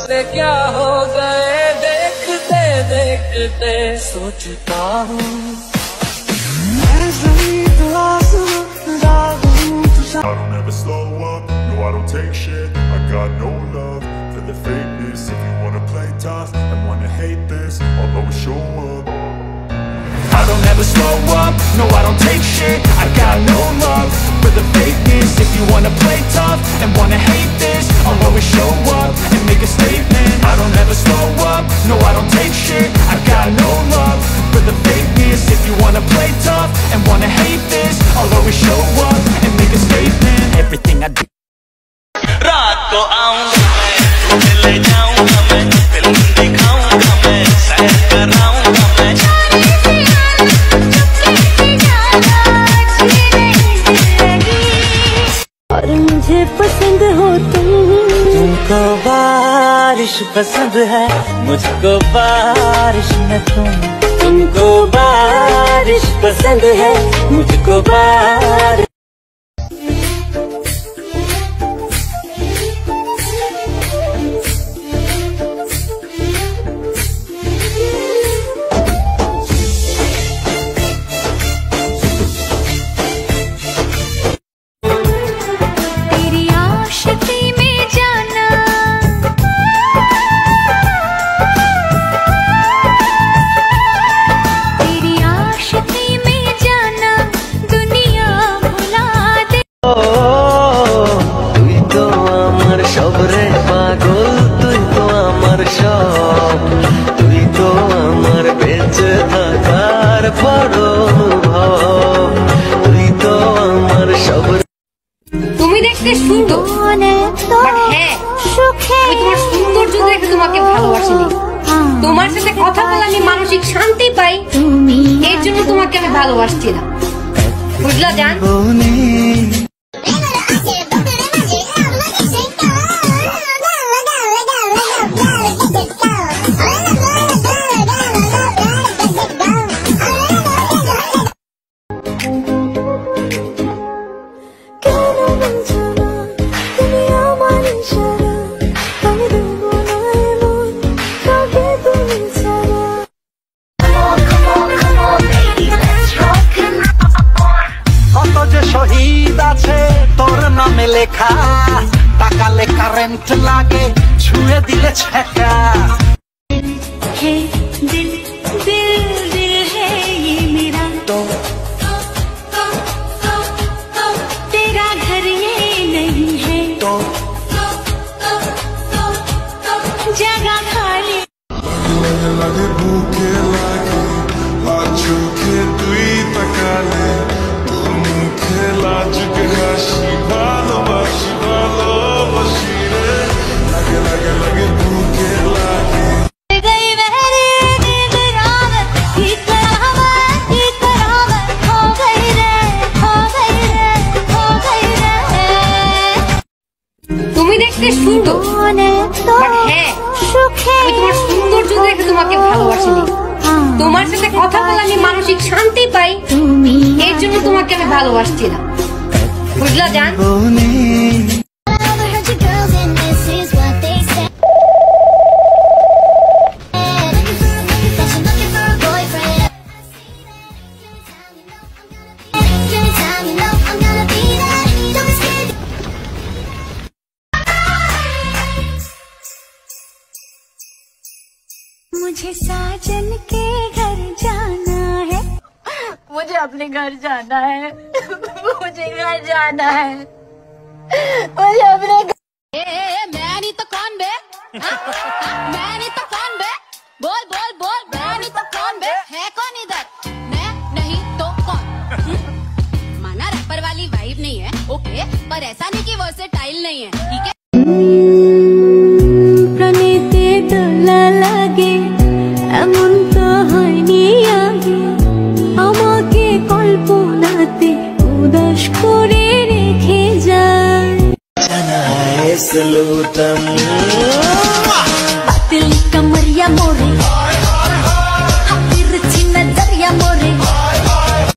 क्या हो गए देखते देखते सोचता हूँ I don't ever slow up, no I don't take shit. I got no love for the fakeness. If you wanna play tough and wanna hate this, I'll always show up. I don't ever slow up, no I don't take shit. I got no love for the fakeness. If you wanna play tough and wanna hate this, I'll always show up and make a statement. I don't ever slow up, no I don't take shit. I got no love for the fakeness. If you wanna play tough and wanna hate this, I'll always show up and make a statement. Everything I do. रात को आऊंगा मैं, ले जाऊंगा मैं, film दिखाऊंगा मैं, सैर कराऊंगा मैं। और मुझे पसंद हो तुमको बारिश पसंद है, मुझको बारिश में तुमको बारिश पसंद है, मुझको बारिश। তুমি দেখতে সুন্দর, বাট হ্যাঁ আমি তোমার সৌন্দর্য দেখে তোমাকে ভালোবাসিনি। তোমার সাথে কথা বলে আমি মানসিক শান্তি পাই, এর জন্য তোমাকে আমি ভালোবাসছি না, বুঝলা জান? শহীদ আছে তোর নামে লেখা, তাকালে কারেন্ট লাগে, ছুঁয়ে দিলে ছেঁকা। है दिल दिल दिल है ये मेरा, तेरा घर ये नहीं है, जगह खाली लगे भूखे लागे चोखे तुई तकाले मुखे लाज के हाशी भालोबाशी भालोबाशी रे लगे लगे लगे भूखे लागे তুমি দেখতে সুন্দর, বাট হ্যাঁ আমি তোমার সৌন্দর্য দেখে তোমাকে ভালোবাসিনি। তোমার সাথে কথা বলে আমি মানসিক শান্তি পাই, এর জন্য তোমাকে আমি ভালোবাসছি না, বুঝলা জান? मुझे साजन के घर जाना है, मुझे अपने घर जाना है, मुझे घर जाना है, मुझे अपने मैं नहीं तो कौन बे, मैं नहीं तो कौन बे, बोल बोल बोल, मैं नहीं तो कौन बे, है कौन इधर, मैं नहीं तो कौन? माना रैपर वाली वाइब नहीं है, ओके, पर ऐसा नहीं कि वर्सेटाइल नहीं है, ठीक है? प्रणीते डोला लागे এমন তো হয়নি আগে, আমাকে কল্পনাতে উদাস করে রেখে যায়। জানাই সালুটম